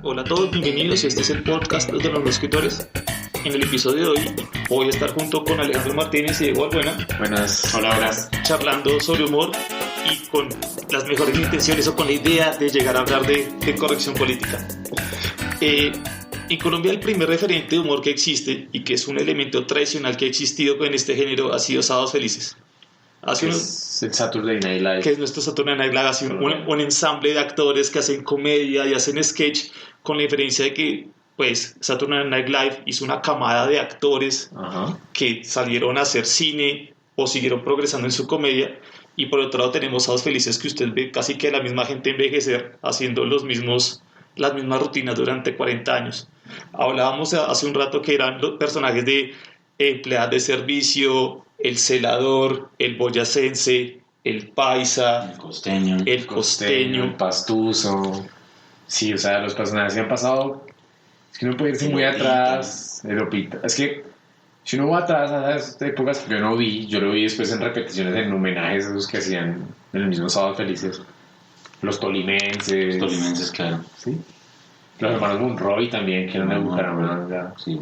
Hola a todos, bienvenidos. Este es el podcast de los escritores. En el episodio de hoy voy a estar junto con Alejandro Martínez y Diego Albuena. Buenas. Hola. Charlando sobre humor y con las mejores intenciones o con la idea de llegar a hablar de corrección política. En Colombia el primer referente de humor que existe y que es un elemento tradicional que ha existido en este género ha sido Sábados Felices. Es el Saturday Night Live. Que es nuestro Saturday Night Live, así un ensamble de actores que hacen comedia y hacen sketch, con la diferencia de que pues Saturday Night Live hizo una camada de actores que salieron a hacer cine o siguieron progresando en su comedia, y por otro lado tenemos Sábados Felices, que usted ve casi que la misma gente envejecer haciendo las mismas rutinas durante 40 años. Hablábamos hace un rato que eran los personajes de empleados de servicio, el celador, el boyacense, el paisa, el costeño, el pastuso. Sí, o sea, los personajes que han pasado, es que uno puede irse muy atrás. Es que si uno va atrás a esas épocas que yo no vi, yo lo vi después en repeticiones, en homenajes a esos que hacían en el mismo Sábados Felices. Los tolimenses, claro. Sí. Los hermanos Monroy también, que eran de Bucaramanga. Sí.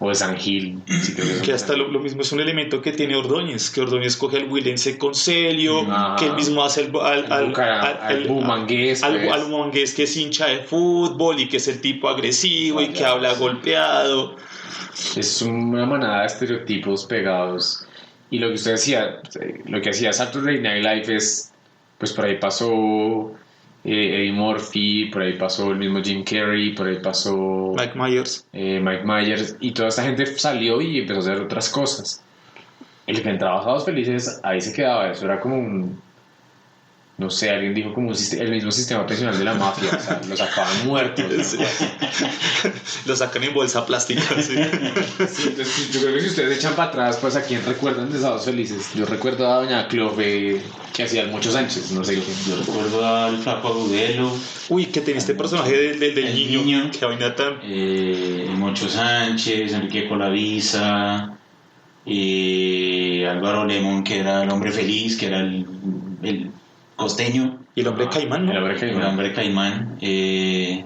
O de San Gil. Sí, que hasta lo mismo es un elemento que tiene Ordóñez, que Ordóñez coge al huilense con Celio, que él mismo hace al bumangués, al bumangués que es hincha de fútbol y que es el tipo agresivo y que habla golpeado. Es una manada de estereotipos pegados. Y lo que usted decía, lo que hacía Saturday Night Live es, pues por ahí pasó Eddie Murphy, por ahí pasó el mismo Jim Carrey, por ahí pasó Mike Myers, y toda esta gente salió y empezó a hacer otras cosas. El que entraba a Sábados Felices, ahí se quedaba. Eso era como un, no sé, alguien dijo como el mismo sistema pensional de la mafia. O sea, lo sacaban muertos, ¿no? Sí. Lo sacan en bolsa plástica. Sí. Sí, entonces yo creo que si ustedes echan para atrás, pues a quién recuerdan de Sábados Felices. Yo recuerdo a doña Clove, que hacía muchos Sánchez, no sé. Yo recuerdo al flaco Agudelo. Uy, que tenía este personaje del niño, que vaina tan... Mocho Sánchez, Enrique Colavisa, Álvaro Lemón, que era el hombre feliz, que era el costeño. Y el hombre caimán, ¿no? El hombre caimán. ¿Qué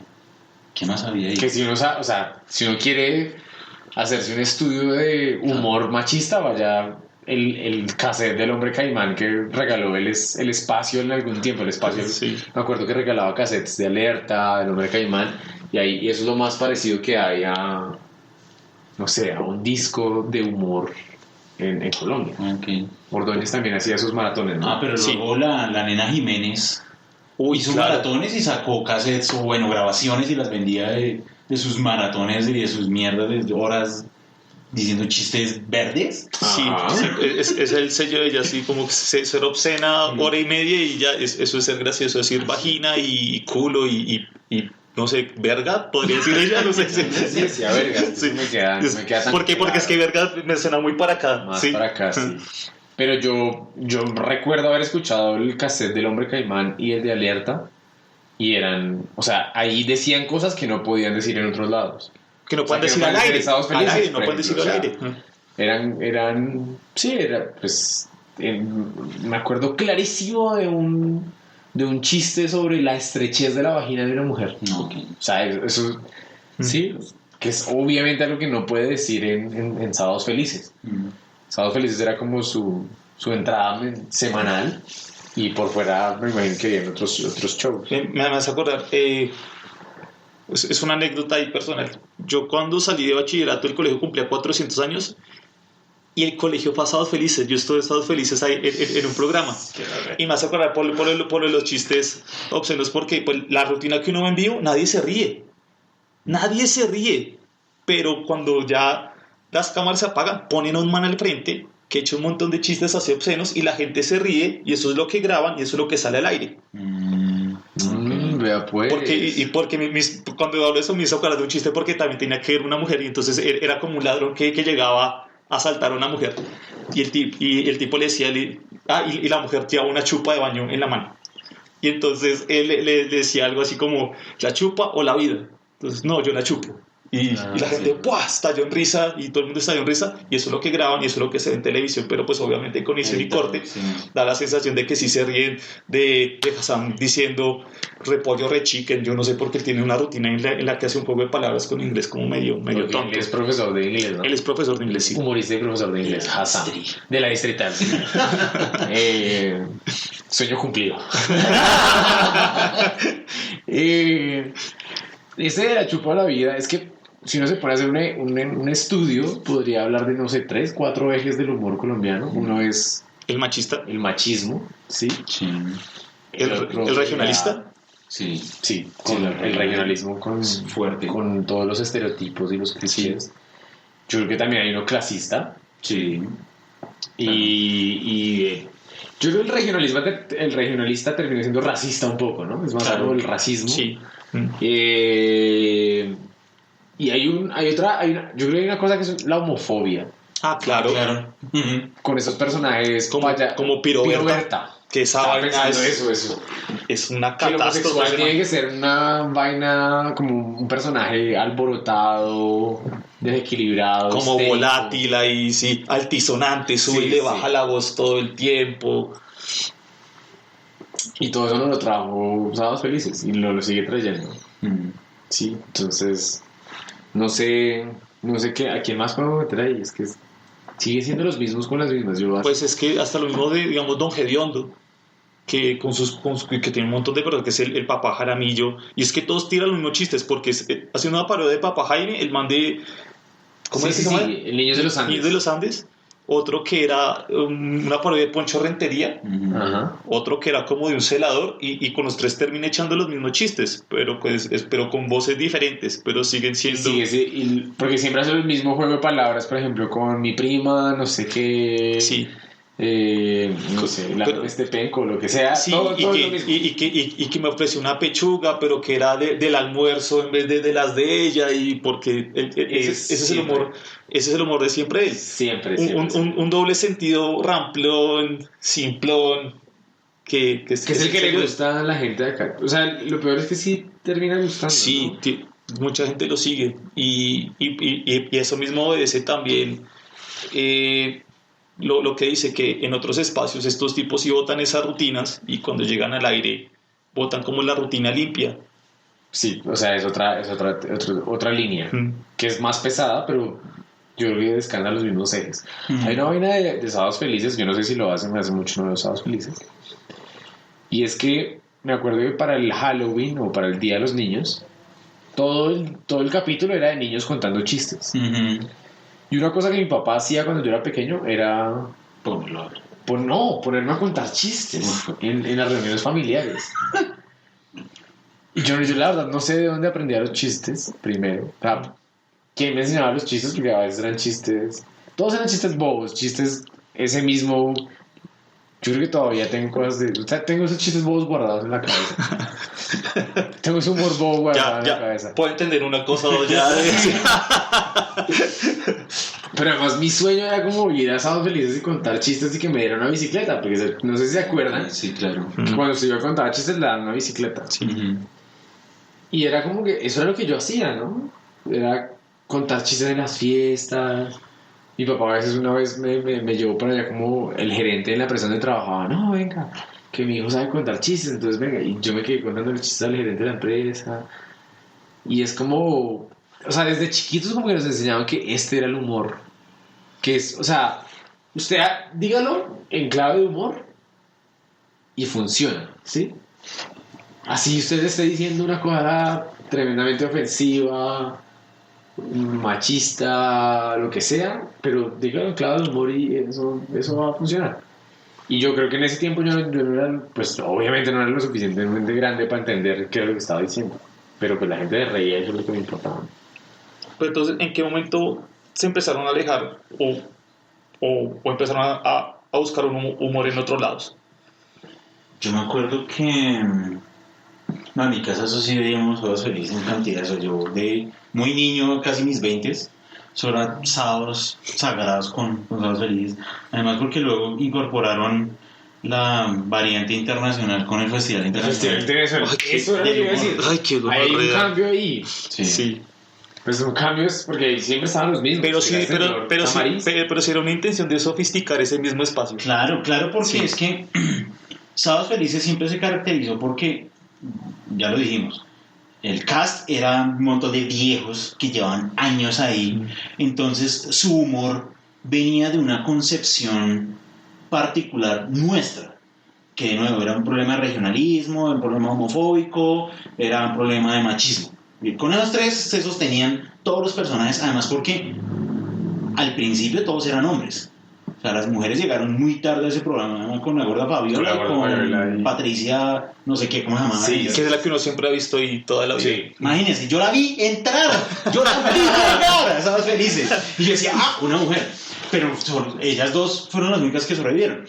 más había ahí? Que si uno, o sea, si uno quiere hacerse un estudio de humor machista, vaya el cassette del hombre caimán que regaló el espacio en algún tiempo. El espacio, sí. Me acuerdo que regalaba cassettes de Alerta, del hombre caimán, y eso es lo más parecido que hay a, no sé, a un disco de humor en Colombia. Okay. Ordóñez también hacía sus maratones, ¿no? Pero luego la nena Jiménez hizo maratones y sacó cassettes o grabaciones y las vendía de sus maratones y de sus mierdas de horas diciendo chistes verdes. Sí, es el sello de ella, así como ser obscena hora y media y ya eso es ser gracioso, decir vagina y culo y no sé, verga, podría decir ella, no sé. Sí, a verga, sí. me queda tan ¿Por qué? claro. Porque es que verga me suena muy para acá. Más ¿sí? para acá, sí. Pero yo recuerdo haber escuchado el cassette del hombre caimán y el de Alerta, y eran, o sea, ahí decían cosas que no podían decir en otros lados. Que no pueden decir al aire. No pueden decirlo al aire. Pues, me acuerdo clarísimo de un chiste sobre la estrechez de la vagina de una mujer. Okay. O sea, eso, sí, que es obviamente algo que no puede decir en Sábados Felices. Sábados Felices era como su entrada semanal, y por fuera me imagino que había otros shows. Me hace acordar, es una anécdota ahí personal. Yo cuando salí de bachillerato, el colegio cumplía 400 años y el colegio fue a Sábados Felices. Yo estuve en Sábados Felices ahí en un programa. Y me hace acordar por los chistes obscenos, porque pues, la rutina que uno ve en vivo, nadie se ríe. Pero cuando ya las cámaras se apagan, ponen a un man al frente que echa un montón de chistes así obscenos y la gente se ríe, y eso es lo que graban y eso es lo que sale al aire. Vea pues. Porque cuando hablo de eso me hizo acordar de un chiste, porque también tenía que ver una mujer, y entonces era como un ladrón que llegaba a asaltar a una mujer, y el tipo le decía y la mujer llevaba una chupa de baño en la mano, y entonces él le decía algo así como, ¿la chupa o la vida? Entonces, no, yo la chupo. y la gente ¡buah! Estalló en risa y todo el mundo estalló en risa, y eso es lo que graban y eso es lo que se ve en televisión, pero pues obviamente con edición y corte da la sensación de que sí se ríen de Hassan diciendo repollo, chicken. Yo no sé por qué él tiene una rutina en la que hace un juego de palabras con inglés como medio tonto. Él es profesor de inglés, ¿no? Él es profesor de inglés, sí. Humorista y profesor de inglés, Hassan, de la Distrital. Sueño cumplido. Este de la chupa de la vida es que si uno se pone a hacer un estudio, podría hablar de, no sé, 3, 4 ejes del humor colombiano. Uno es el machista, el machismo, ¿sí? El regionalista. Sí, el regionalismo fuerte, con todos los estereotipos y los clichés. Sí. Yo creo que también hay uno clasista. Sí. Y yo creo que el regionalista termina siendo racista un poco, ¿no? Es más algo del racismo. Sí. Y yo creo que hay una cosa que es la homofobia. Ah, claro. Con esos personajes como Piroberta. Que esa vaina es una catástrofe. Que el homosexual tiene que ser una vaina como un personaje alborotado, desequilibrado, como histérico, volátil ahí, sí, altisonante, sube y le baja la voz todo el tiempo. Y todo eso no lo trajo Sábados Felices y lo sigue trayendo. Sí, entonces no sé a quién más podemos meter ahí. Es que sigue siendo los mismos con las mismas. Pues es que hasta lo mismo de, digamos, Don Gediondo, que que tiene un montón de cosas, que es el Papá Jaramillo, y es que todos tiran los mismos chistes, porque hace una parodia de Papá Jaime, el man de... ¿Cómo es que se llama? El Niños de los Andes. Niños de los Andes. Otro que era una parodia de Poncho Rentería. Otro que era como de un celador, y con los tres termina echando los mismos chistes, pero pero con voces diferentes, pero siguen siendo... Porque siempre hacen el mismo juego de palabras, por ejemplo, con mi prima, no sé qué... Sí. No sé, este penco, lo que sea. Sí, todo y que me ofreció una pechuga, pero que era del almuerzo en vez de las de ella, y porque ese es el humor. Ese es el humor de siempre de él. Siempre. Un doble sentido ramplón, simplón, que es el que le gusta a la gente de acá. O sea, lo peor es que sí termina gustando. Sí, ¿no? Mucha gente lo sigue. Y eso mismo obedece también lo que dice que en otros espacios estos tipos sí botan esas rutinas, y cuando llegan al aire botan como la rutina limpia. Sí, o sea, es otra línea que es más pesada, pero yo creo que descansa los mismos ejes. Hay una vaina de Sábados Felices, yo no sé si lo hacen, me hace mucho no veo Sábados Felices, y es que me acuerdo que para el Halloween o para el Día de los Niños todo el capítulo era de niños contando chistes. Y una cosa que mi papá hacía cuando yo era pequeño era ponerme a contar chistes en las reuniones familiares. Y yo la verdad no sé de dónde aprendía los chistes primero. O sea, ¿quién me enseñaba los chistes? Porque a veces eran chistes... Todos eran chistes bobos, chistes ese mismo... Yo creo que todavía tengo cosas de... O sea, tengo esos chistes bobos guardados en la cabeza. Tengo ese humor bobo guardado en la cabeza. Puedo entender una cosa o ya de... Pero además mi sueño era como ir a Sábados Felices y contar chistes y que me dieran una bicicleta, porque no sé si se acuerdan. Sí, claro. Que cuando se iba a contar chistes le daban una bicicleta. Sí. Y era como que eso era lo que yo hacía, ¿no? Era contar chistes en las fiestas. Mi papá a veces una vez me llevó para allá como el gerente de la empresa donde trabajaba. No, venga, que mi hijo sabe contar chistes, entonces venga. Y yo me quedé contando los chistes al gerente de la empresa. Y es como... O sea, desde chiquitos como que nos enseñaban que este era el humor. Que es, o sea, usted dígalo en clave de humor y funciona, ¿sí? Así usted le esté diciendo una cosa tremendamente ofensiva, machista, lo que sea, pero dígalo en clave de humor y eso va a funcionar. Y yo creo que en ese tiempo yo no era, pues obviamente no era lo suficientemente grande para entender qué era lo que estaba diciendo, pero pues la gente reía, eso es lo que me importaba. Pero entonces, ¿en qué momento se empezaron a alejar o empezaron a buscar un humor en otros lados? Yo me acuerdo que no, en mi casa eso sí veíamos Sábados Felices en cantidad. O sea, yo de muy niño, casi mis 20s, solo eran sábados sagrados con Sábados Felices. Además porque luego incorporaron la variante internacional con el Festival Internacional. Eso era lo que iba a decir. Ay, qué hay un cambio ahí. Sí. Pues son cambios, porque siempre estaban los mismos. Pero sí, pero sí era una intención de sofisticar ese mismo espacio. Claro, porque es que Sábados Felices siempre se caracterizó porque, ya lo dijimos, el cast era un montón de viejos que llevaban años ahí, entonces su humor venía de una concepción particular nuestra, que de nuevo era un problema de regionalismo, un problema homofóbico, era un problema de machismo. Y con esos tres se sostenían todos los personajes, además porque al principio todos eran hombres. O sea, las mujeres llegaron muy tarde a ese programa, con la gorda Fabiola y con Patricia, no sé qué, ¿cómo se llamaba? Sí, que es la que uno siempre ha visto y toda la vida. Sí. Imagínense, yo la vi entrar a Sábados Felices. Y yo decía, una mujer. Pero ellas dos fueron las únicas que sobrevivieron.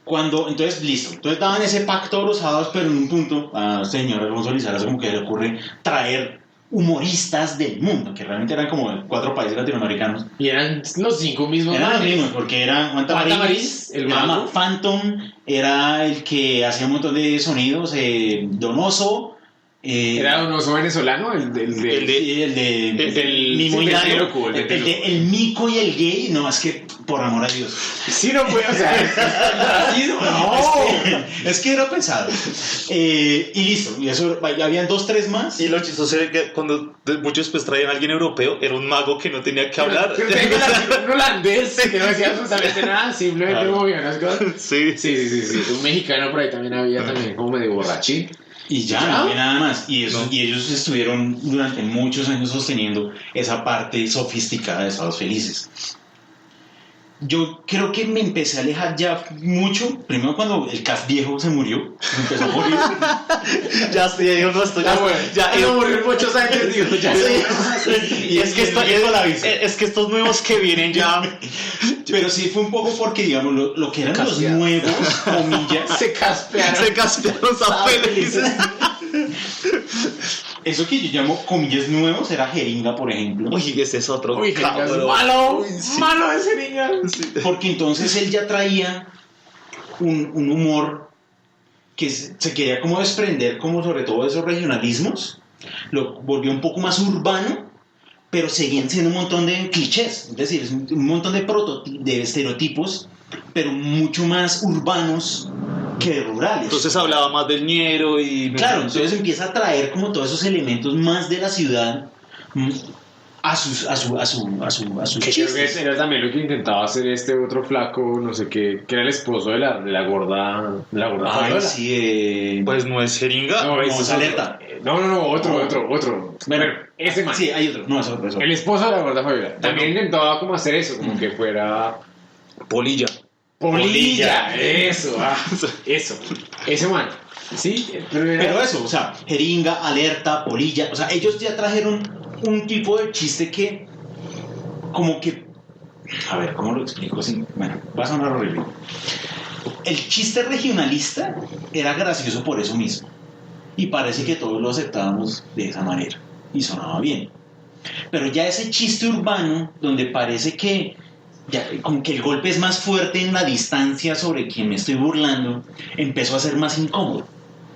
Entonces, listo. Entonces daban ese pack todos los sábados, pero en un punto a señor Alfonso Lizarazo como que le ocurre traer humoristas del mundo, que realmente eran como 4 países latinoamericanos. Y eran los 5 mismos. Eran los mismos, porque era Juan Tamariz, el Phantom, era el que hacía un montón de sonidos, Donoso. Era Donoso venezolano, el del Mimo y Lalo, el Mico y el Gay. No, es que por amor a Dios. Sí, no fue, o sea, es que era pensado. Y listo, y eso, habían 2, 3 más. Y lo chistoso era que cuando muchos pues traían a alguien europeo, era un mago que no tenía que hablar. Un holandés que no decía absolutamente nada, simplemente movía unas cosas. Sí. Un mexicano por ahí también había, también como medio borrachín. Y ya, no había nada más. Y ellos estuvieron durante muchos años sosteniendo esa parte sofisticada de Sábados Felices. Yo creo que me empecé a alejar ya mucho. Primero cuando el cast viejo se murió, se empezó a morir. Ya digo, no estoy. Ya murió muchos años, digo, ya Y es que estos nuevos que vienen ya. Pero sí fue un poco porque, digamos, lo que eran los nuevos, comillas, se caspearon Sábados Felices. Eso que yo llamo comillas nuevos era Jeringa, por ejemplo. Uy, ese es otro. Uy, Jeringa es malo. Malo ese Jeringa. Sí. Porque entonces él ya traía un humor que se quería como desprender, como sobre todo de esos regionalismos. Lo volvió un poco más urbano, pero seguían siendo un montón de clichés. Es decir, es un montón de estereotipos, pero mucho más urbanos que rurales. Entonces hablaba más del ñero y... Claro, entonces empieza a traer como todos esos elementos más de la ciudad a sus que chistes. Creo que era también lo que intentaba hacer este otro flaco, no sé qué, que era el esposo de la gorda Fabiola. Sí, pues no es Jeringa. No, es Alerta. No, otro. Bueno, ese man. Sí, hay otro. No, es otro. El esposo de la gorda Fabiola. También intentaba como hacer eso, como que fuera... Polilla, eso. Ese man. Sí, pero eso, o sea, Jeringa, Alerta, Polilla, o sea, ellos ya trajeron un tipo de chiste que, como que, a ver, ¿cómo lo explico? Sí, bueno, va a sonar horrible. El chiste regionalista era gracioso por eso mismo, y parece que todos lo aceptábamos de esa manera, y sonaba bien. Pero ya ese chiste urbano, donde parece que ya, como que el golpe es más fuerte en la distancia sobre quien me estoy burlando, empezó a ser más incómodo.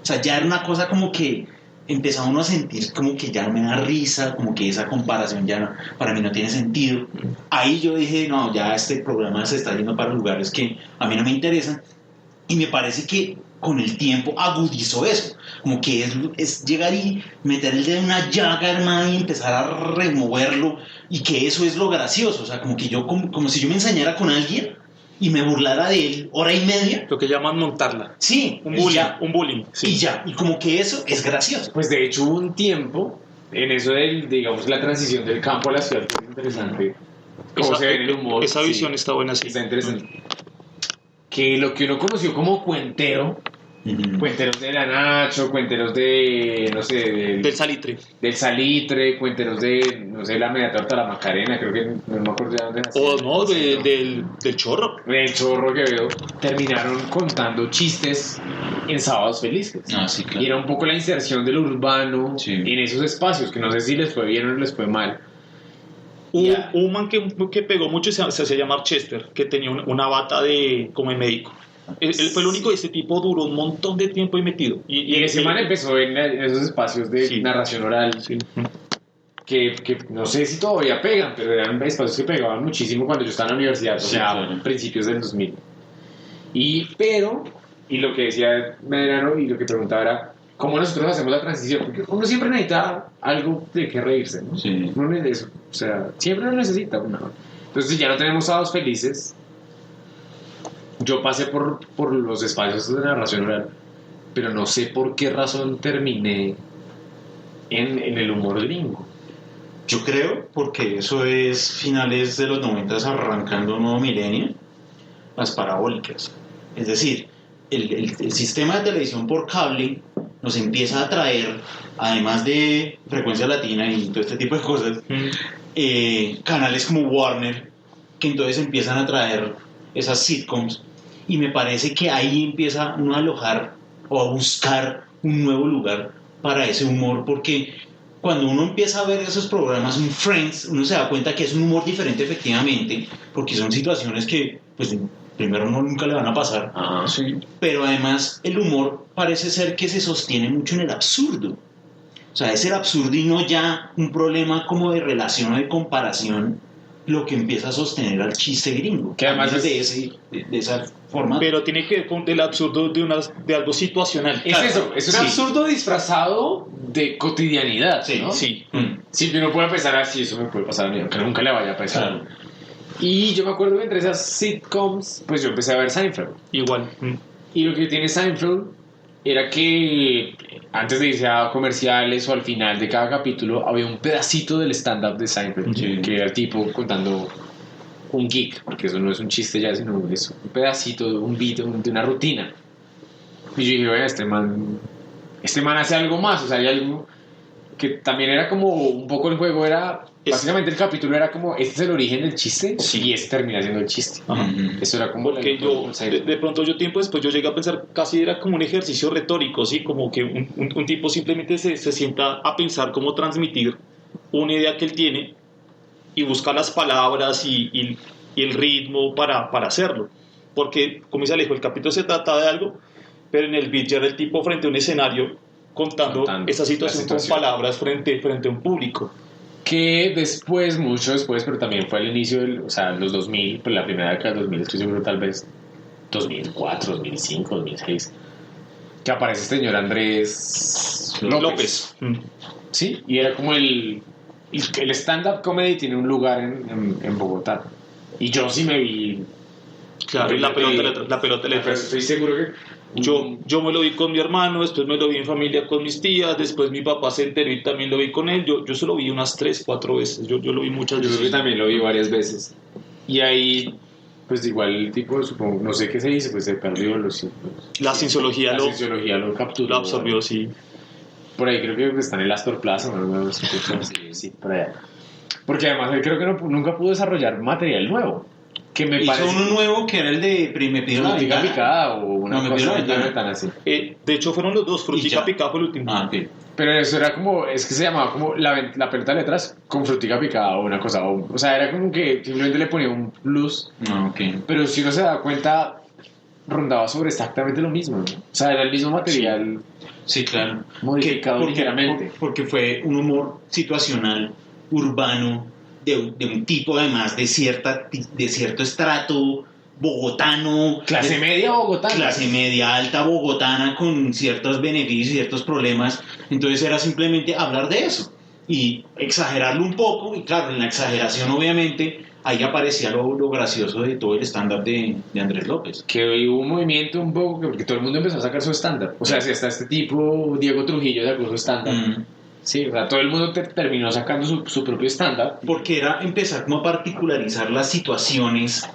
O sea, ya era una cosa como que empezaba uno a sentir como que ya no me da risa, como que esa comparación ya no, para mí no tiene sentido. Ahí yo dije, no, ya este programa se está yendo para lugares que a mí no me interesan, y me parece que con el tiempo agudizó eso, como que es llegar y meter el dedo en una llaga, hermano, y empezar a removerlo, y que eso es lo gracioso. O sea, como que yo, como si yo me ensañara con alguien y me burlara de él hora y media. Lo que llaman montarla. Sí, un bullying. Sí. Y ya, y como que eso es gracioso. Pues de hecho hubo un tiempo en eso del, digamos, la transición del campo a la ciudad, que es interesante. Cómo se ve en el humor. Esa visión está buena, sí. Está interesante. Que lo que uno conoció como cuentero, cuenteros de la Nacho, cuenteros de, no sé, del Salitre. Del Salitre, cuenteros de, no sé, la media torta, la Macarena, creo que no me acuerdo de dónde nació. O no, del Chorro. Del Chorro que veo, terminaron contando chistes en Sábados Felices. Ah, sí, claro. Y era un poco la inserción del urbano en esos espacios, que no sé si les fue bien o les fue mal. Un man que pegó mucho se hacía llamar Chester, que tenía una bata como de médico. Él fue el único de ese tipo, duró un montón de tiempo ahí metido. Y ese man empezó en esos espacios de narración oral. Sí. que no sé si todavía pegan, pero eran espacios que pegaban muchísimo cuando yo estaba en la universidad, o sea, principios del 2000. Y lo que decía Medrano y lo que preguntaba era, ¿cómo nosotros hacemos la transición? Porque uno siempre necesita algo de que reírse, ¿no? Sí. Uno necesita, o sea, siempre lo necesita. Entonces, si ya no tenemos sábados felices, yo pasé por los espacios de narración oral, pero no sé por qué razón terminé en el humor gringo. Yo creo, porque eso es finales de los 90, arrancando un nuevo milenio, las parabólicas. Es decir, el sistema de televisión por cable nos empieza a traer, además de frecuencia latina y todo este tipo de cosas, canales como Warner, que entonces empiezan a traer esas sitcoms, y me parece que ahí empieza uno a alojar o a buscar un nuevo lugar para ese humor, porque cuando uno empieza a ver esos programas, un Friends, uno se da cuenta que es un humor diferente efectivamente, porque son situaciones que, pues, primero nunca le van a pasar, Sí. Pero además el humor parece ser que se sostiene mucho en el absurdo. O sea, es el absurdo y no ya un problema como de relación o de comparación lo que empieza a sostener al chiste gringo. Que además es de esa forma. Pero tiene que ver con el absurdo de algo situacional. Es eso, es un absurdo disfrazado de cotidianidad, sí, ¿no? Sí. Sí, uno puede pensar así, eso me puede pasar a mí, aunque nunca le vaya a pasar. Claro. Y yo me acuerdo que entre esas sitcoms, pues yo empecé a ver Seinfeld. Igual. Y lo que tiene Seinfeld era que antes de irse a comerciales o al final de cada capítulo había un pedacito del stand-up de Seinfeld, que era el tipo contando un geek, porque eso no es un chiste ya, sino es un pedacito, un beat, de una rutina. Y yo dije, bueno, este man hace algo más, o sea, hay algo que también era como un poco el juego, era básicamente el capítulo era como, este es el origen del chiste, y este termina siendo el chiste. Eso era como porque de pronto tiempo después yo llegué a pensar casi era como un ejercicio retórico, ¿sí? Como que un tipo simplemente se sienta a pensar cómo transmitir una idea que él tiene y busca las palabras y el ritmo para hacerlo, porque como dice Alejo, el capítulo se trata de algo, pero en el beat ya era el tipo frente a un escenario contando esa situación con palabras frente a un público. Que después, mucho después, pero también fue al inicio o sea, los 2000, pues la primera década del 2000, estoy seguro, tal vez 2004, 2005, 2006, que aparece este señor Andrés López. Sí, y era como el stand-up comedy tiene un lugar en Bogotá. Y yo sí me vi. Claro, la pelota le pero estoy seguro que. Yo me lo vi con mi hermano, después me lo vi en familia con mis tías, después mi papá se enteró y también lo vi con él. Yo se lo vi unas 3, 4 veces, yo lo vi muchas veces. Yo creo que también lo vi varias veces. Y ahí, pues igual el tipo, supongo, no sé qué se dice, pues se perdió la cienciología lo capturó. Lo absorbió, sí. Por ahí creo que está en el Astor Plaza, ¿no? Sí, por allá. Porque además él creo que nunca pudo desarrollar material nuevo. Que me hizo parece... uno nuevo que era el de Me pidió la Frutica Picada o una cosa así. De hecho fueron los dos, Frutica Picada fue el último. Okay. Pero eso era como, es que se llamaba como la pelota de letras con Frutica Picada o una cosa, o sea, era como que simplemente le ponía un plus. Okay. Pero si uno se da cuenta, rondaba sobre exactamente lo mismo, ¿no? O sea, era el mismo material. Sí, claro. Modificado ligeramente. Porque fue un humor situacional, urbano, de un tipo además de cierto estrato bogotano, clase media bogotana, clase media alta bogotana, con ciertos beneficios y ciertos problemas. Entonces era simplemente hablar de eso y exagerarlo un poco, y claro, en la exageración obviamente ahí aparecía lo gracioso de todo el stand-up de Andrés López. Que hubo un movimiento un poco, porque todo el mundo empezó a sacar su stand-up. O sea, si hasta este tipo, Diego Trujillo, sacó su stand-up. Sí, o sea, todo el mundo terminó sacando su propio stand-up. Porque era empezar como a particularizar las situaciones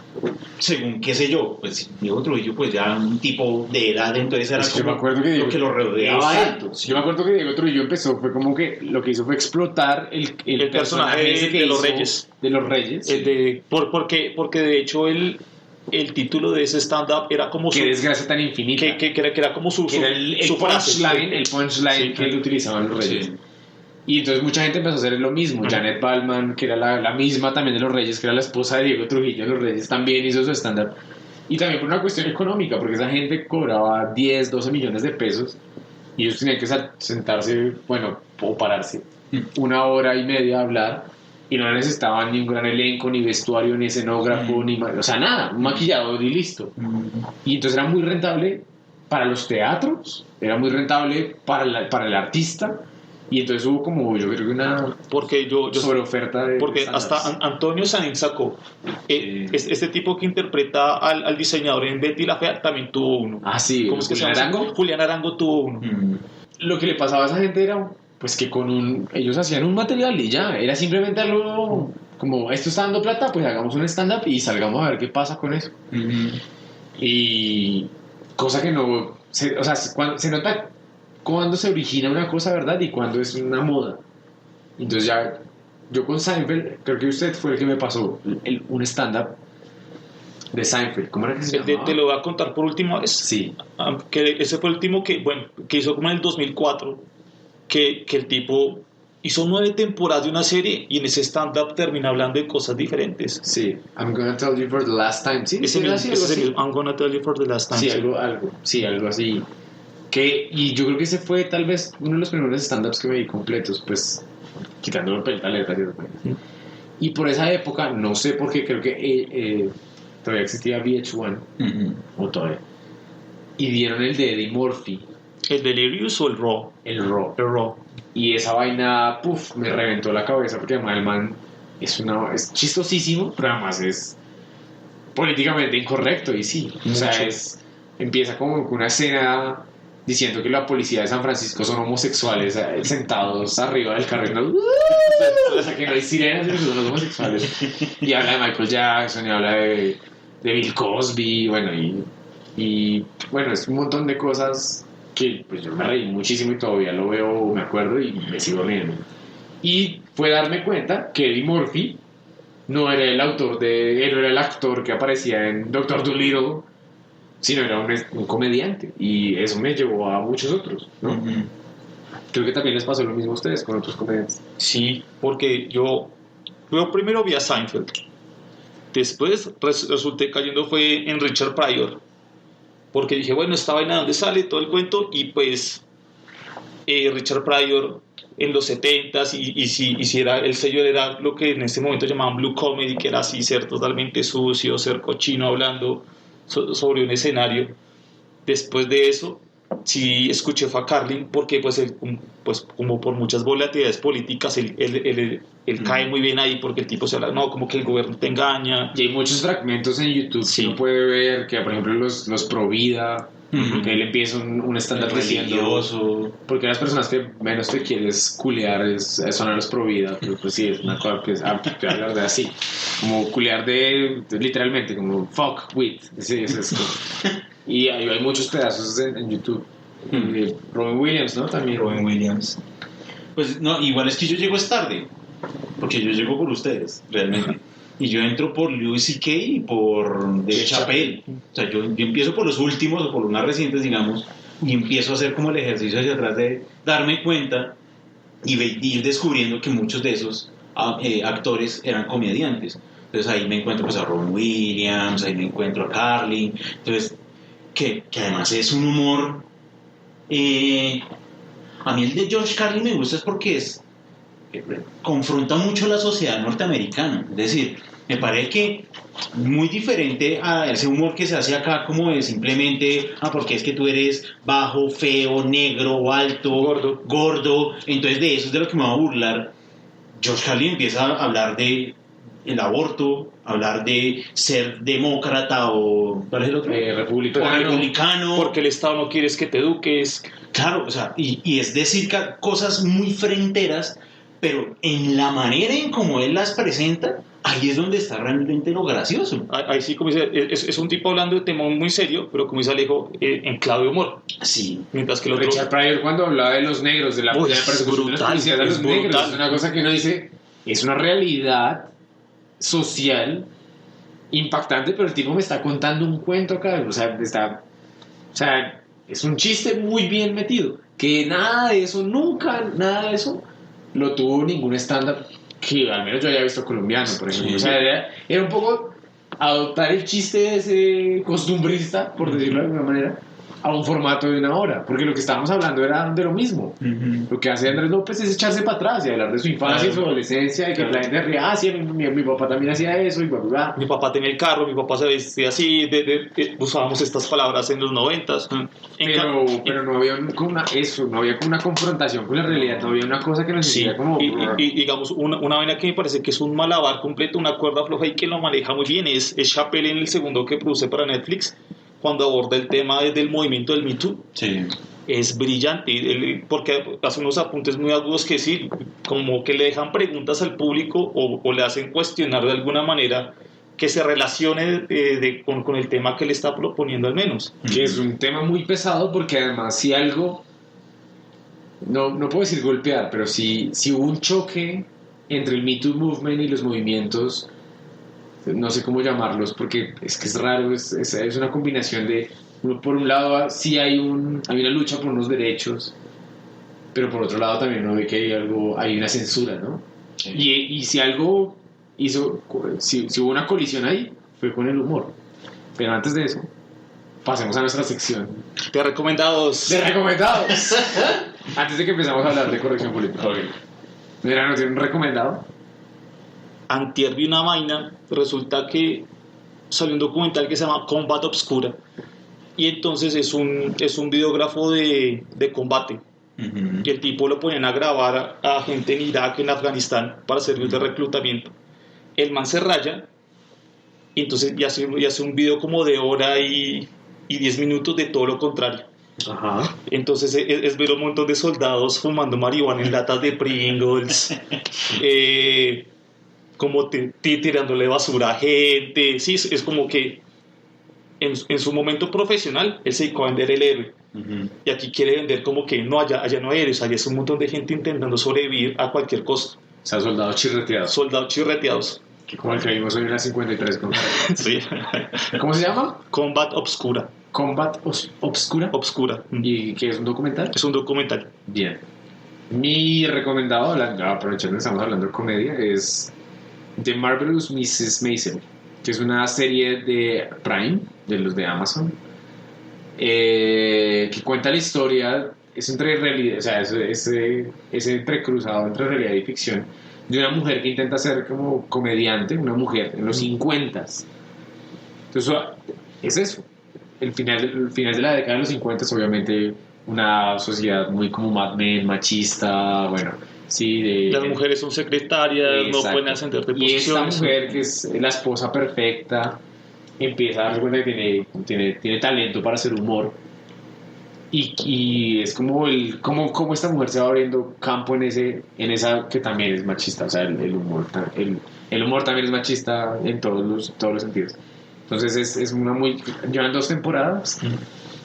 según, qué sé yo, pues Diego Trujillo, pues ya un tipo de edad, entonces era como yo me acuerdo que lo que lo rodeaba. Exacto. Yo me acuerdo que Diego Trujillo empezó, fue como que lo que hizo fue explotar el personaje ese que de los Reyes. De los Reyes. Porque de hecho el título de ese stand-up era como Qué desgracia tan infinita. Que era como su punchline, el punchline que él utilizaba en los Reyes. Sí. Y entonces mucha gente empezó a hacer lo mismo. Janet Ballman, que era la misma también de los Reyes, que era la esposa de Diego Trujillo de los Reyes, también hizo su stand-up. Y también por una cuestión económica, porque esa gente cobraba 10, 12 millones de pesos y ellos tenían que sentarse, bueno, o pararse 1 hora y media a hablar y no necesitaban ni un gran elenco, ni vestuario, ni escenógrafo, o sea, nada, un maquillador y listo. Y entonces era muy rentable para los teatros, era muy rentable para el artista. Y entonces hubo como, yo creo que una sobreoferta de... Porque hasta Antonio Sanín sacó. Este tipo que interpreta al diseñador en Betty la Fea también tuvo uno. Ah, sí. ¿Cómo es que se llama? Julián Arango tuvo uno. Lo que le pasaba a esa gente era, pues que ellos hacían un material y ya, era simplemente algo como, esto está dando plata, pues hagamos un stand-up y salgamos a ver qué pasa con eso. Y cosa que no... o sea, cuando se nota... cuando se origina una cosa, ¿verdad? Y cuando es una moda. Entonces ya, yo con Seinfeld, creo que usted fue el que me pasó un stand-up de Seinfeld. ¿Cómo era que se llamaba? Te lo voy a contar por última vez. Sí. Que ese fue el último que hizo como en el 2004, que el tipo hizo 9 temporadas de una serie y en ese stand-up termina hablando de cosas diferentes. Sí. I'm gonna tell you for the last time. Sí, ese mismo, I'm gonna tell you for the last time. Sí, algo así. Y yo creo que ese fue tal vez uno de los primeros stand-ups que me di completos, pues quitándolo la letra. Y por esa época, no sé por qué, creo que todavía existía VH1, o todavía, y dieron el de Eddie Murphy. ¿El Delirious o el Raw? El Raw. El Raw. Y esa vaina, me reventó la cabeza, porque además el man es chistosísimo, pero además es políticamente incorrecto, y sí, o sea, empieza como con una escena diciendo que la policía de San Francisco son homosexuales sentados arriba del carril, o sea, que no hay sirenas, pero son homosexuales, y habla de Michael Jackson y habla de Bill Cosby, bueno, y bueno, es un montón de cosas que pues yo me reí muchísimo y todavía lo veo, me acuerdo y me sigo riendo. Y fue darme cuenta que Eddie Murphy no era el actor que aparecía en Dr. Dolittle, sino era un comediante, y eso me llevó a muchos otros, ¿no? Creo que también les pasó lo mismo a ustedes con otros comediantes. Sí, porque yo primero vi a Seinfeld, después resulté cayendo fue en Richard Pryor, porque dije, bueno, esta vaina dónde sale todo el cuento, y pues Richard Pryor en los 70s, y si era el sello, era lo que en ese momento llamaban Blue Comedy, que era así, ser totalmente sucio, ser cochino hablando sobre un escenario. Después de eso sí escuché fue a Carlin, porque pues como por muchas volatilidades políticas él cae muy bien ahí, porque el tipo se habla, no, como que el gobierno te engaña, y hay muchos fragmentos en YouTube que uno puede ver, que por ejemplo los pro vida, que él empieza un stand-up religioso, porque las personas que menos te quieres culear son a los pro vida, pero pues sí, es una cosa que es hablar de así, como culear literalmente, como fuck with, sí, es y hay muchos pedazos en YouTube. Robin Williams, ¿no? También Robin Williams. Pues no, igual es que yo llego tarde, porque yo llego por ustedes, realmente. Y yo entro por Louis C.K. y por Dave Chappelle. O sea, yo empiezo por los últimos o por los más recientes, digamos, y empiezo a hacer como el ejercicio hacia atrás de darme cuenta y ir descubriendo que muchos de esos actores eran comediantes. Entonces ahí me encuentro pues a Robin Williams, ahí me encuentro a Carlin. Entonces, que además es un humor... a mí el de George Carlin me gusta es porque confronta mucho la sociedad norteamericana, es decir, me parece que muy diferente a ese humor que se hace acá, como de simplemente porque es que tú eres bajo, feo, negro, alto, gordo, entonces de eso es de lo que me va a burlar. George Carlin empieza a hablar de el aborto, hablar de ser demócrata o ¿cuál es el otro? Republicano, porque el Estado no quiere que te eduques. Claro, o sea, y es decir cosas muy fronteras, pero en la manera en cómo él las presenta, ahí es donde está realmente lo gracioso. Ahí sí, como dice, es un tipo hablando de tema muy serio, pero como dice Alejo, en clave de humor. Sí. Mientras que el otro... Richard Pryor, cuando hablaba de los negros, de la persecución de los policías de los negros, es una cosa que uno dice, es una realidad social impactante, pero el tipo me está contando un cuento acá, o sea, es un chiste muy bien metido, que nada de eso lo tuvo ningún stand-up que al menos yo haya visto colombiano, por ejemplo. Sí. O sea, era un poco adoptar el chiste de ese costumbrista, por decirlo de alguna manera, a un formato de 1 hora, porque lo que estábamos hablando era de lo mismo. Lo que hace Andrés López es echarse para atrás y hablar de su infancia y su adolescencia, y que la gente ría, sí, mi papá también hacía eso, y bla, bla, bla. Mi papá tenía el carro, mi papá se vestía así, usábamos estas palabras en los 90s. Pero no había no había como una confrontación con la realidad, no había una cosa que nos hiciera como... Y digamos, una vaina que me parece que es un malabar completo, una cuerda floja y que lo maneja muy bien, es Chappelle en el segundo que produce para Netflix, cuando aborda el tema del movimiento del Me Too. Sí. Es brillante, porque hace unos apuntes muy agudos que sí, como que le dejan preguntas al público o le hacen cuestionar de alguna manera que se relacione con el tema que le está proponiendo al menos. Que es un tema muy pesado porque además si algo, no puedo decir golpear, pero si hubo un choque entre el Me Too Movement y los movimientos, no sé cómo llamarlos porque es que es raro, es una combinación de, por un lado sí hay una lucha por unos derechos, pero por otro lado también uno ve que hay una censura, ¿no? Sí. Y si algo si hubo una colisión ahí, fue con el humor. Pero antes de eso, pasemos a nuestra sección de recomendados. Antes de que empezamos a hablar de corrección política. Mira, ¿no tiene un recomendado? Antier vi una vaina, resulta que salió un documental que se llama Combat Obscura, y entonces es un videógrafo de combate. Y el tipo lo ponían a grabar a gente en Irak, en Afganistán, para servir de reclutamiento. El man se raya y entonces ya hace un video como de hora y 10 minutos de todo lo contrario. Ajá. Entonces es ver un montón de soldados fumando marihuana en latas de Pringles, como tirándole basura a gente. Sí, es como que en su momento profesional él se dedicó a vender el héroe. Y aquí quiere vender como que no, allá no hay héroes, allá es un montón de gente intentando sobrevivir a cualquier costo. O sea, soldados chirreteados. Que como el que vimos hoy en la 53. Sí. ¿Cómo se llama? Combat Obscura. Combat Obscura. Obscura. ¿Y qué es un documental? Es un documental. Bien. Mi recomendado, aprovechando que estamos hablando de comedia, es The Marvelous Mrs. Maisel, que es una serie de Prime, de los de Amazon, que cuenta la historia, es entre realidad, o sea, es entrecruzado entre realidad y ficción, de una mujer que intenta ser como comediante, una mujer en los 50s. Entonces, es eso. El final de la década de los 50 es obviamente una sociedad muy como Mad Men, machista, bueno, sí. Las mujeres son secretarias, no pueden ascender de posiciones. Y esta mujer, que es la esposa perfecta, empieza a darse cuenta que tiene talento para hacer humor. Y es como esta mujer se va abriendo campo en esa que también es machista. O sea, el humor también es machista en todos los sentidos. Entonces llevan 2 temporadas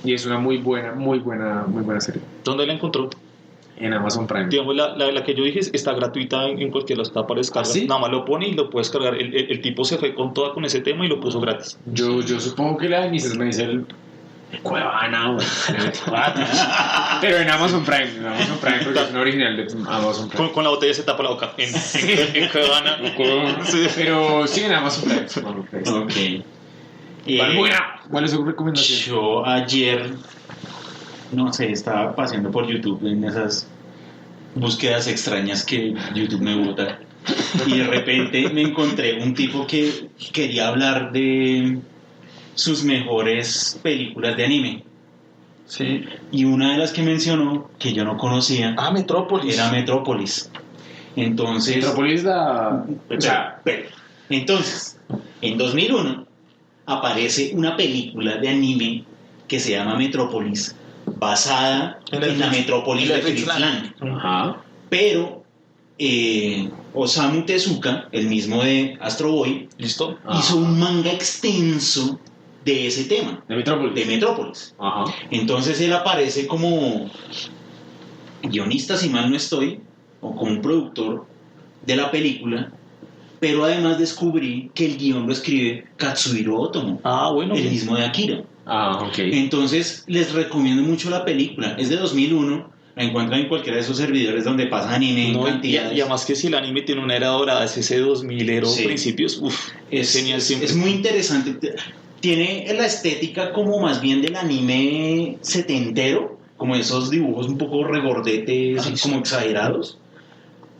y es una muy buena serie. ¿Dónde la encontró? En Amazon Prime. Digamos, la que yo dije está gratuita en cualquier lado, está para descargar. ¿Ah, sí? Nada más lo pone y lo puedes cargar. El tipo se fue con ese tema y lo puso gratis. Yo supongo que la de Mrs. Maisel Cuevana, pero en Amazon Prime porque es un original de Amazon Prime. Con la botella se tapa la boca en Cuevana. Sí. Pero sí en Amazon Prime. Ok. ¿Cuál es su recomendación? Yo ayer, no sé, estaba paseando por YouTube en esas búsquedas extrañas que YouTube me bota, y de repente me encontré un tipo que quería hablar de sus mejores películas de anime. Sí. Y una de las que mencionó, que yo no conocía, Metrópolis. Era Metrópolis. Entonces, Metrópolis entonces, en 2001 aparece una película de anime que se llama Metrópolis, basada en la Metrópolis de Philip Lang. Ajá. Pero Osamu Tezuka, el mismo de Astro Boy, ¿Listo? hizo un manga extenso de ese tema, de Metrópolis. Ajá. Entonces él aparece como guionista, si mal no estoy, o como un productor de la película, pero además descubrí que el guión lo escribe Katsuhiro Otomo, el mismo de Akira. Ok. Entonces les recomiendo mucho la película, es de 2001, la encuentran en cualquiera de esos servidores donde pasa anime en cantidades. Y además que si el anime tiene una era dorada, es ese 2000ero principios, es genial siempre. Es muy interesante. tiene la estética como más bien del anime setentero, como esos dibujos un poco regordetes y como exagerados.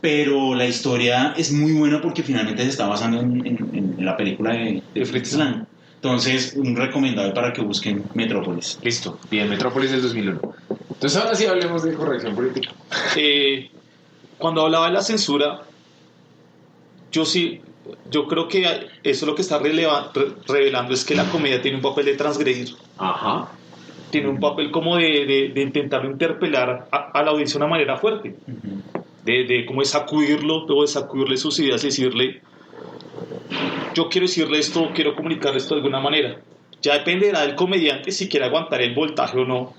Pero la historia es muy buena porque finalmente se está basando en la película de Fritz Lang. Entonces, un recomendado para que busquen Metrópolis. Listo, bien, Metrópolis del 2001. Entonces ahora sí hablemos de corrección política. Cuando hablaba de la censura, yo creo que eso lo que está revelando es que la comedia tiene un papel de transgredir. Ajá. Tiene un papel como de intentar interpelar a la audiencia de una manera fuerte. De como de sacudirlo, luego de sacudirle sus ideas y decirle, yo quiero decirle esto, quiero comunicar esto de alguna manera. Ya dependerá del comediante si quiere aguantar el voltaje o no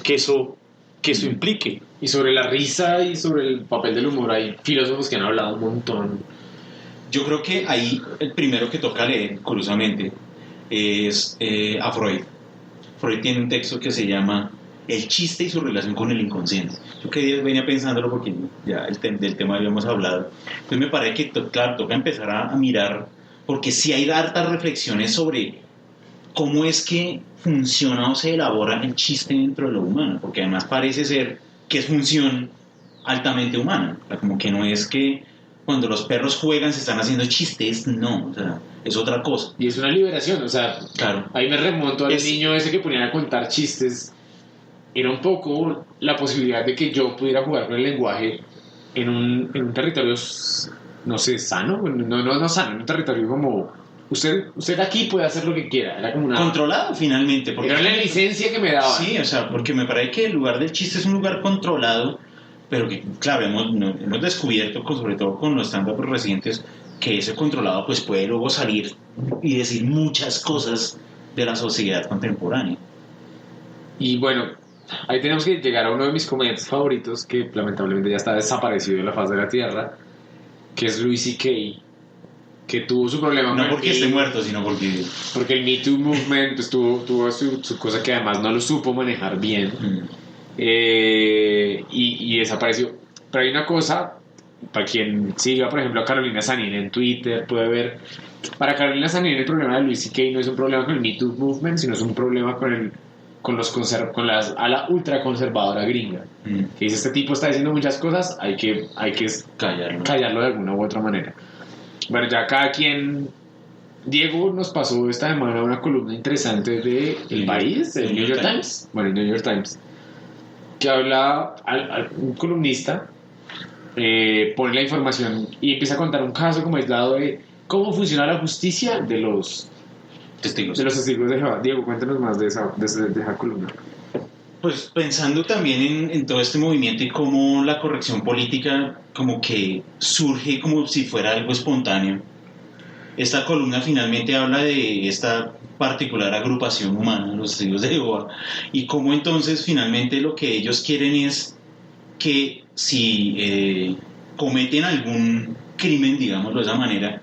que eso implique. Y sobre la risa y sobre el papel del humor hay filósofos que han hablado un montón. Yo creo que ahí el primero que toca leer, curiosamente, es a Freud. Freud tiene un texto que se llama El chiste y su relación con el inconsciente. Yo que venía pensándolo porque ya del tema habíamos hablado. Entonces me parece que, claro, toca empezar a mirar, porque sí hay hartas reflexiones sobre cómo es que funciona o se elabora el chiste dentro de lo humano, porque además parece ser que es función altamente humana. O sea, como que no es que cuando los perros juegan se están haciendo chistes, no, o sea, es otra cosa. Y es una liberación, o sea, claro. Ahí me remonto al niño ese que ponían a contar chistes. Era un poco la posibilidad de que yo pudiera jugar con el lenguaje en un territorio, no sé, sano, no sano, en un territorio como, usted aquí puede hacer lo que quiera, era como una... Controlado finalmente. Porque era la licencia que me daba. Sí, o sea, porque me parece que el lugar del chiste es un lugar controlado, pero que, claro, hemos descubierto, sobre todo con los stand-up recientes, que ese controlado pues puede luego salir y decir muchas cosas de la sociedad contemporánea. Y bueno, ahí tenemos que llegar a uno de mis comediantes favoritos, que lamentablemente ya está desaparecido de la faz de la tierra, que es Louis C.K., que tuvo su problema. No porque esté muerto, sino porque el Me Too Movement pues, tuvo su cosa que además no lo supo manejar bien. Y desapareció. Pero hay una cosa, para quien siga por ejemplo a Carolina Sanín en Twitter, puede ver, para Carolina Sanín el problema de Louis C.K. no es un problema con el Me Too Movement, sino es un problema con a la ultraconservadora gringa, que dice, este tipo está diciendo muchas cosas, hay que callarlo de alguna u otra manera. Bueno, ya cada quien... Diego nos pasó esta semana una columna interesante de El País, del New York Times. Bueno, el New York Times, que habla un columnista, pone la información y empieza a contar un caso como aislado de cómo funciona la justicia de los testigos de Jehová. Diego, cuéntanos más de esa columna. Pues pensando también en todo este movimiento y cómo la corrección política como que surge como si fuera algo espontáneo. Esta columna finalmente habla de esta particular agrupación humana, los testigos de Jehová, y cómo entonces finalmente lo que ellos quieren es que si cometen algún crimen, digámoslo de esa manera,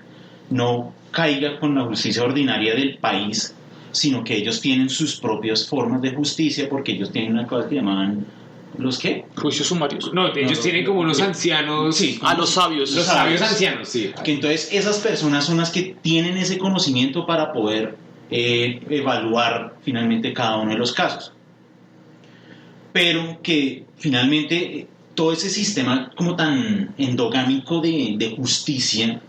no caiga con la justicia ordinaria del país, sino que ellos tienen sus propias formas de justicia, porque ellos tienen una cosa que llamaban ¿los qué? Juicios sumarios. No, ellos tienen como unos ancianos. Sí, los sabios. Los sabios ancianos, sí. Que entonces esas personas son las que tienen ese conocimiento para poder evaluar finalmente cada uno de los casos. Pero que finalmente todo ese sistema como tan endogámico de justicia,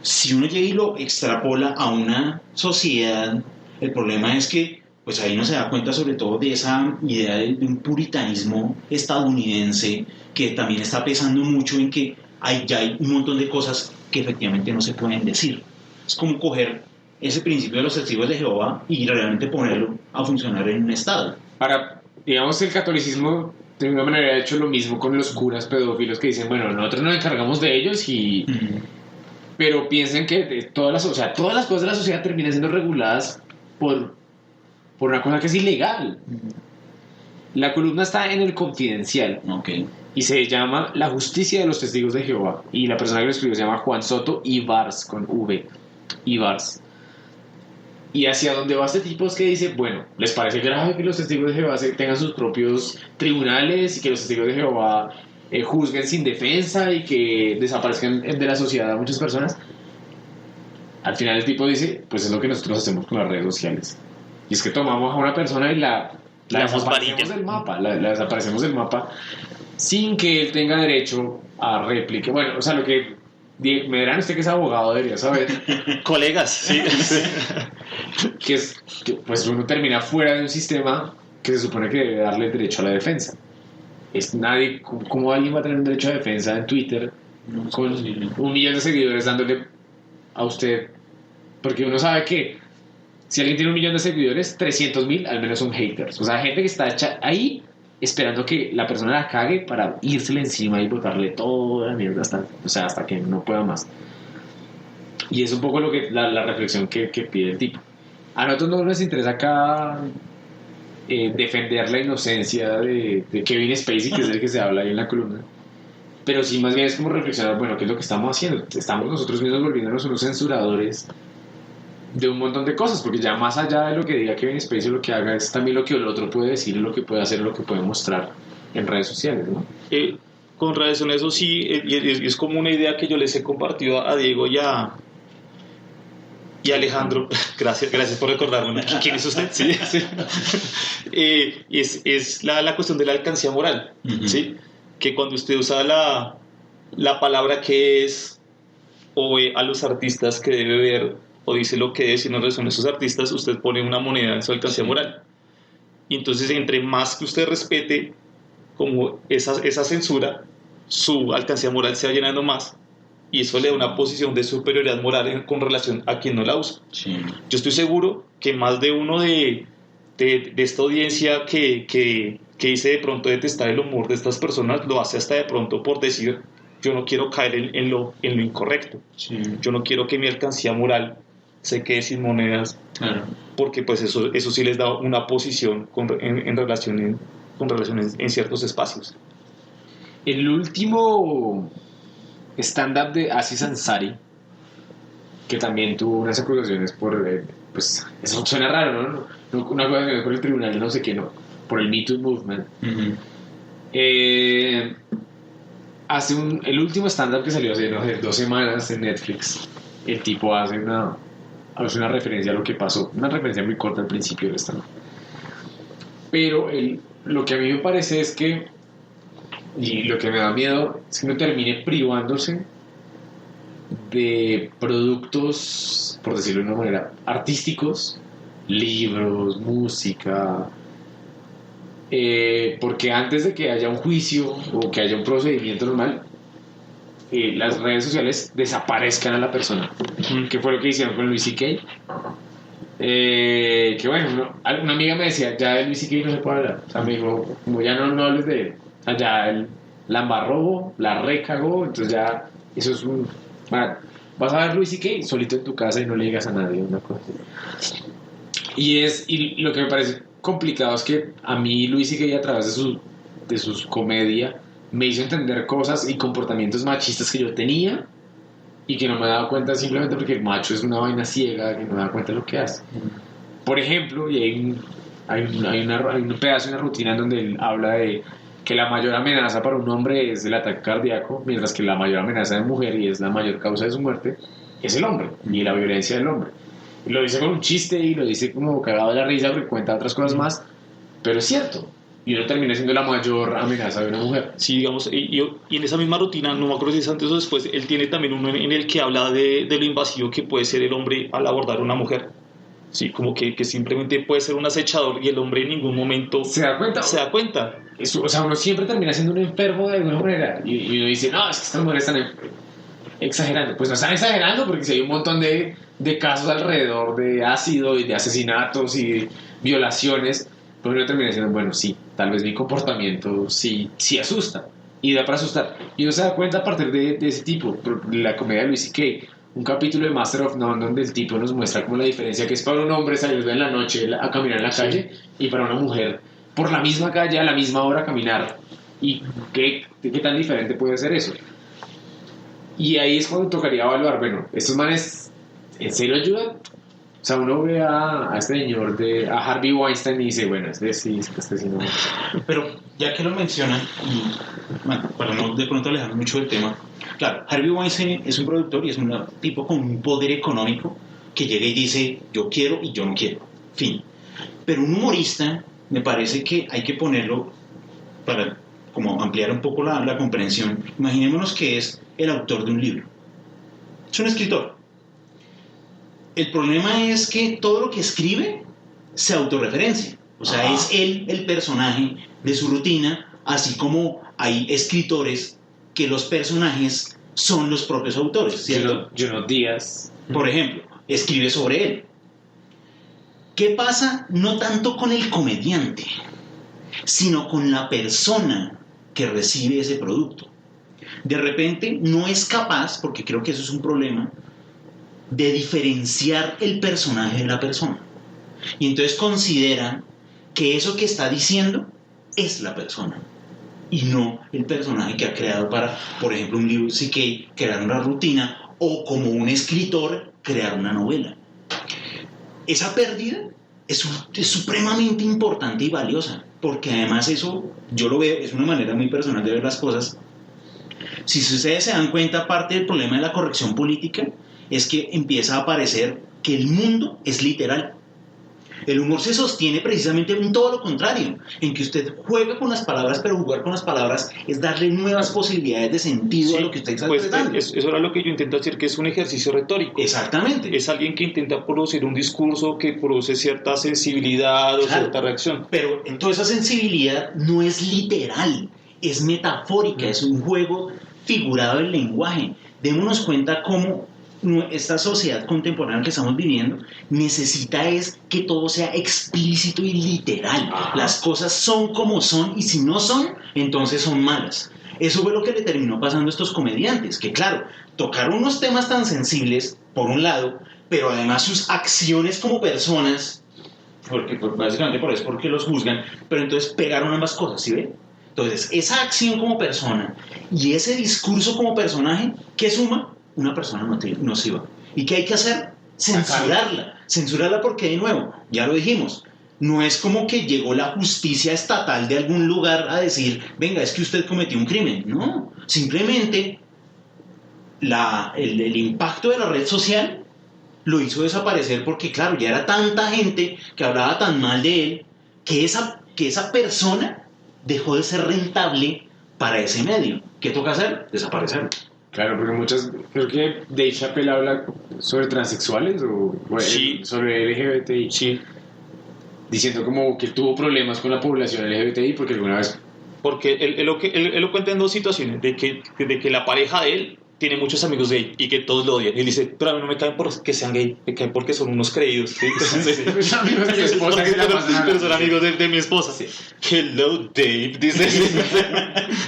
si uno llega y lo extrapola a una sociedad, el problema es que pues ahí uno se da cuenta sobre todo de esa idea de un puritanismo estadounidense que también está pesando mucho en que ya hay un montón de cosas que efectivamente no se pueden decir. Es como coger ese principio de los testigos de Jehová y realmente ponerlo a funcionar en un estado. Ahora, digamos, el catolicismo de alguna manera ha hecho lo mismo con los curas pedófilos que dicen, bueno, nosotros nos encargamos de ellos y... Pero piensen que todas las cosas de la sociedad terminan siendo reguladas por una cosa que es ilegal. La columna está en El Confidencial. Okay. Y se llama La justicia de los testigos de Jehová. Y la persona que lo escribió se llama Juan Soto Ibars, con V. Ibars. Y hacia dónde va este tipo es que dice, bueno, ¿les parece grave que los testigos de Jehová tengan sus propios tribunales y que los testigos de Jehová juzguen sin defensa y que desaparezcan de la sociedad a muchas personas? al final el tipo dice, pues es lo que nosotros hacemos con las redes sociales. Y es que tomamos a una persona y la desaparecemos del mapa, la desaparecemos del mapa sin que él tenga derecho a réplica. Bueno, o sea, lo que me dirán, usted que es abogado debería saber. Colegas, sí. que pues uno termina fuera de un sistema que se supone que debe darle derecho a la defensa. ¿Cómo alguien va a tener un derecho a defensa en Twitter con 1 millón de seguidores dándole a usted? Porque uno sabe que si alguien tiene 1 millón de seguidores, 300.000 al menos son haters. O sea, gente que está ahí esperando que la persona la cague para írsele encima y botarle toda la mierda hasta que no pueda más. Y es un poco lo que la reflexión que pide el tipo. A nosotros no nos interesa acá defender la inocencia de Kevin Spacey, que es el que se habla ahí en la columna. Pero sí, más bien es como reflexionar, bueno, ¿qué es lo que estamos haciendo? Estamos nosotros mismos volviéndonos unos censuradores de un montón de cosas, porque ya más allá de lo que diga Kevin Spacey, lo que haga es también lo que el otro puede decir, lo que puede hacer, lo que puede mostrar en redes sociales, ¿no? Con relación a eso sí, es como una idea que yo les he compartido a Diego y a Alejandro. Gracias por recordarme. ¿Quién es usted? Sí. Es la cuestión de la alcancía moral, ¿sí? Que cuando usted usa la palabra que es o ve a los artistas que debe ver o dice lo que es y no relaciona a esos artistas, usted pone una moneda en su alcancía moral. Y entonces, entre más que usted respete como esa censura, su alcancía moral se va llenando más y eso le da una posición de superioridad moral con relación a quien no la usa. Sí. Yo estoy seguro que más de uno de esta audiencia que dice de pronto detestar el humor de estas personas, lo hace hasta de pronto por decir, yo no quiero caer en lo incorrecto. Sí. Yo no quiero que mi alcancía moral se quede sin monedas, claro, porque pues eso sí les da una posición en relación en ciertos espacios. El último stand-up de Aziz Ansari, que también tuvo unas acusaciones por pues eso suena raro, ¿no? Una acusación por el tribunal, no sé qué, no, por el Me Too Movement. Uh-huh. El último stand-up que salió hace 2 semanas en Netflix, el tipo hace una referencia a lo que pasó, una referencia muy corta al principio del stand-up. Pero lo que a mí me parece es que, y lo que me da miedo, es que uno termine privándose de productos, por decirlo de una manera, artísticos, libros, música, porque antes de que haya un juicio o que haya un procedimiento normal, las redes sociales desaparezcan a la persona, que fue lo que hicieron con Louis C.K. Que bueno, una amiga me decía, ya de Louis C.K. no se puede hablar, o sea, me dijo, como ya no hables de él, o sea, ya él la embarró, la recagó, entonces ya eso es vas a ver Louis C.K. solito en tu casa y no le digas a nadie una cosa. Y lo que me parece complicado es que a mí Louis C.K. a través de sus comedia me hizo entender cosas y comportamientos machistas que yo tenía y que no me daba cuenta simplemente porque el macho es una vaina ciega que no me da cuenta de lo que hace. Por ejemplo, y hay un pedazo, una rutina en donde él habla de que la mayor amenaza para un hombre es el ataque cardíaco, mientras que la mayor amenaza de mujer, y es la mayor causa de su muerte, es el hombre y la violencia del hombre. Y lo dice con un chiste y lo dice como cagado de la risa porque cuenta otras cosas más, pero es cierto. Y uno termina siendo la mayor amenaza de una mujer. Sí, digamos, y en esa misma rutina, no me acuerdo si es antes o después, él tiene también uno en el que habla de lo invasivo que puede ser el hombre al abordar a una mujer. Sí, como que simplemente puede ser un acechador y el hombre en ningún momento se da cuenta. Eso, o sea, uno siempre termina siendo un enfermo de alguna manera. Y uno dice, no, es que estas mujeres están exagerando. Pues no están exagerando, porque si hay un montón de casos alrededor de ácido y de asesinatos y de violaciones, pues uno termina diciendo, bueno, sí, tal vez mi comportamiento sí asusta y da para asustar. Y uno se da cuenta a partir de ese tipo, la comedia de Louis C.K., un capítulo de Master of None donde el tipo nos muestra como la diferencia que es para un hombre salir en la noche a caminar en la calle y para una mujer por la misma calle a la misma hora caminar. ¿Y qué tan diferente puede ser eso? Y ahí es cuando tocaría evaluar, bueno, estos manes ¿en serio ayudan? O sea, uno ve a este señor, a Harvey Weinstein, y dice, bueno, este sí no. Pero ya que lo mencionan, y bueno, para no de pronto alejarnos mucho del tema, Claro, Harvey Weinstein es un productor y es un tipo con un poder económico que llega y dice, yo quiero y yo no quiero. Fin. Pero un humorista, me parece que hay que ponerlo para como ampliar un poco la comprensión. Imaginémonos que es el autor de un libro. Es un escritor. El problema es que todo lo que escribe se autorreferencia. O sea, es él el personaje de su rutina, así como hay escritores que los personajes son los propios autores, ¿cierto? Junot Díaz, por ejemplo, escribe sobre él. ¿Qué pasa? No tanto con el comediante, sino con la persona que recibe ese producto. De repente no es capaz, porque creo que eso es un problema, de diferenciar el personaje de la persona. Y entonces considera que eso que está diciendo es la persona y no el personaje que ha creado para, por ejemplo, un libro C.K. crear una rutina o como un escritor crear una novela. Esa pérdida es supremamente importante y valiosa, porque además eso, yo lo veo, es una manera muy personal de ver las cosas. Si ustedes se dan cuenta, parte del problema de la corrección política es que empieza a aparecer que el mundo es literal. El humor se sostiene precisamente en todo lo contrario, en que usted juega con las palabras, pero jugar con las palabras es darle nuevas posibilidades de sentido a lo que usted está expresando. Eso era lo que yo intento hacer, que es un ejercicio retórico. Exactamente. Es alguien que intenta producir un discurso que produce cierta sensibilidad o cierta reacción. Pero entonces esa sensibilidad no es literal, es metafórica, es un juego figurado del lenguaje. Démonos cuenta cómo esta sociedad contemporánea que estamos viviendo necesita es que todo sea explícito y literal. Las cosas son como son y si no son, entonces son malas. Eso fue lo que le terminó pasando a estos comediantes, que claro, tocaron unos temas tan sensibles, por un lado, pero además sus acciones como personas, porque básicamente por eso es porque los juzgan, pero entonces pegaron ambas cosas, ¿sí ven? Entonces, esa acción como persona y ese discurso como personaje, ¿qué suma? Una persona nociva. ¿Y qué hay que hacer? Censurarla. Censurarla porque, de nuevo, ya lo dijimos, no es como que llegó la justicia estatal de algún lugar a decir, venga, es que usted cometió un crimen. No, simplemente el impacto de la red social lo hizo desaparecer porque, claro, ya era tanta gente que hablaba tan mal de él que esa persona dejó de ser rentable para ese medio. ¿Qué toca hacer? Desaparecer. Claro, porque creo que Dave Chappelle habla sobre transexuales o sí, sobre LGBTI. Sí. Diciendo como que tuvo problemas con la población LGBTI porque alguna vez... Porque él lo cuenta en dos situaciones, de que la pareja de él tiene muchos amigos gay y que todos lo odian. Y él dice, pero a mí no me caen porque sean gay, me caen porque son unos creídos. ¿Sí? Son amigos de mi esposa. Pero son amigos de mi esposa. Sí. Hello, Dave, dice.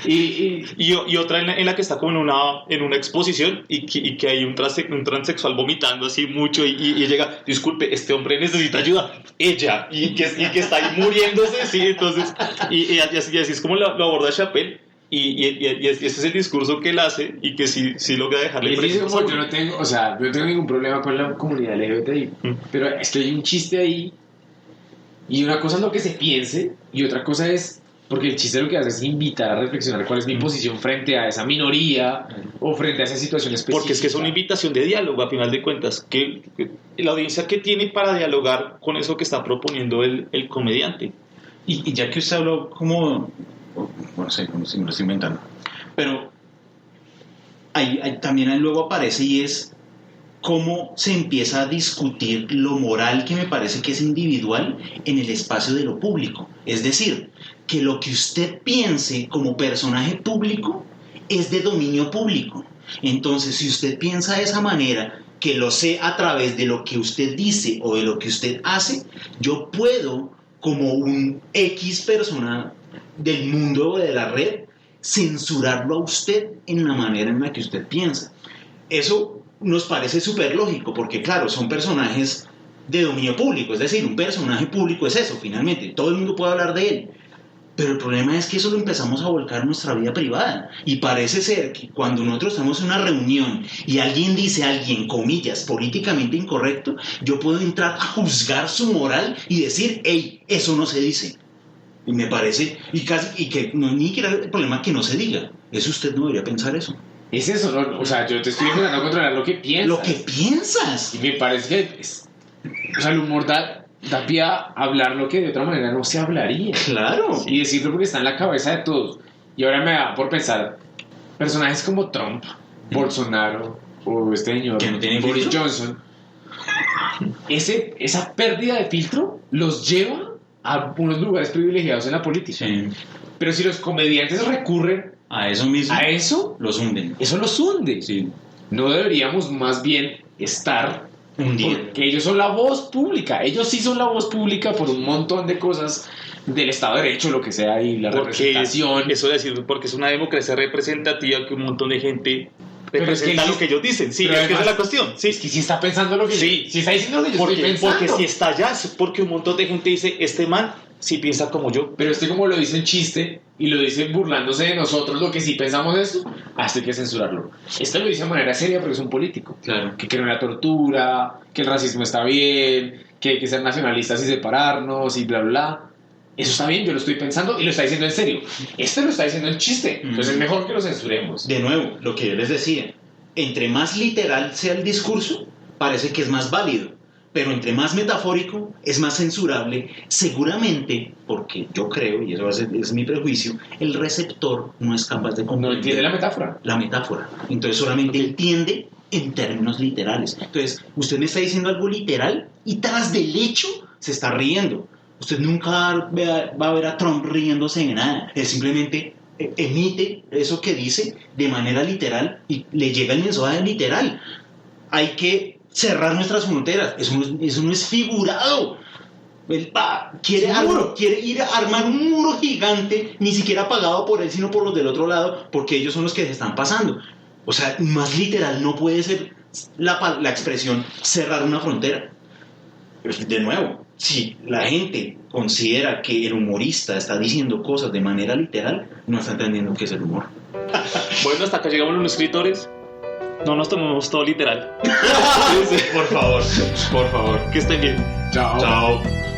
y otra en la que está como en una exposición y que hay un transexual vomitando así mucho y llega, disculpe, este hombre necesita ayuda. Ella, y que está ahí muriéndose, sí, entonces, y así es como lo aborda Chappelle. Y ese es el discurso que él hace y que sí logra dejarle presión. Yo no tengo ningún problema con la comunidad LGBTI, pero es que hay un chiste ahí y una cosa es lo que se piense y otra cosa es, porque el chiste lo que hace es invitar a reflexionar cuál es mi posición frente a esa minoría o frente a esa situación específica. Porque es que es una invitación de diálogo a final de cuentas, que la audiencia que tiene para dialogar con eso que está proponiendo el comediante. Y ya que usted habló como... no sé, como si me lo estoy inventando, pero también luego aparece y es cómo se empieza a discutir lo moral, que me parece que es individual, en el espacio de lo público. Es decir, que lo que usted piense como personaje público es de dominio público. Entonces, si usted piensa de esa manera, que lo sé a través de lo que usted dice o de lo que usted hace, yo puedo, como un X persona del mundo o de la red, censurarlo a usted en la manera en la que usted piensa. Eso nos parece súper lógico porque, claro, son personajes de dominio público, es decir, un personaje público es eso, finalmente, todo el mundo puede hablar de él, pero el problema es que eso lo empezamos a volcar en nuestra vida privada y parece ser que cuando nosotros estamos en una reunión y alguien dice a alguien, comillas, políticamente incorrecto, yo puedo entrar a juzgar su moral y decir, hey, eso no se dice. Y me parece, y que no ni siquiera el problema que no se diga, eso usted no debería pensar eso. Es eso, ¿no? O sea, yo te estoy intentando controlar lo que piensas. Lo que piensas. Y me parece que o sea, el humor da pie a hablar lo que de otra manera no se hablaría. Claro. Y decirlo porque está en la cabeza de todos. Y ahora me da por pensar, personajes como Trump, Bolsonaro o este señor que no tiene Boris filtro. Johnson, esa pérdida de filtro los lleva a unos lugares privilegiados en la política. Sí. Pero si los comediantes recurren A eso mismo. a eso, los hunden. eso los hunde. Sí. No deberíamos más bien estar Hundiendo. porque ellos son la voz pública. Ellos sí son la voz pública por un montón de cosas del Estado de Derecho, lo que sea, y la representación. Eso decir, porque es una democracia representativa que un montón de gente Pero representa es que lo que ellos dicen. Sí, pero es que esa además, es la cuestión. Sí, Es que si está pensando lo que Sí. si está diciendo lo que yo estoy pensando. porque si está allá, es porque un montón de gente dice, este man sí piensa como yo. Pero como lo dice en chiste y lo dice burlándose de nosotros, lo que sí pensamos esto, hasta hay que censurarlo. Lo dice de manera seria porque es un político. Claro. Que cree en la tortura, que el racismo está bien, que hay que ser nacionalistas y separarnos y bla, bla, bla. Eso está bien, yo lo estoy pensando y lo está diciendo en serio. Lo está diciendo en chiste. Entonces es mejor que lo censuremos. De nuevo, lo que yo les decía, entre más literal sea el discurso, parece que es más válido, pero entre más metafórico es más censurable, seguramente, porque yo creo, y eso es mi prejuicio, el receptor no es capaz de No comprender entiende la metáfora. la metáfora. Entonces solamente entiende en términos literales. Entonces, usted me está diciendo algo literal y tras del hecho se está riendo. Usted nunca va a ver a Trump riéndose de nada. Él simplemente emite eso que dice de manera literal y le llega el mensaje literal. Hay que cerrar nuestras fronteras. Eso no es figurado. Él quiere ir a armar un muro gigante, ni siquiera pagado por él, sino por los del otro lado, porque ellos son los que se están pasando. O sea, más literal no puede ser la expresión cerrar una frontera. De nuevo, si la gente considera que el humorista está diciendo cosas de manera literal, no está entendiendo qué es el humor. Bueno, hasta acá llegamos los escritores. No nos tomemos todo literal. Por favor, por favor. Que estén bien. Chao. Chao.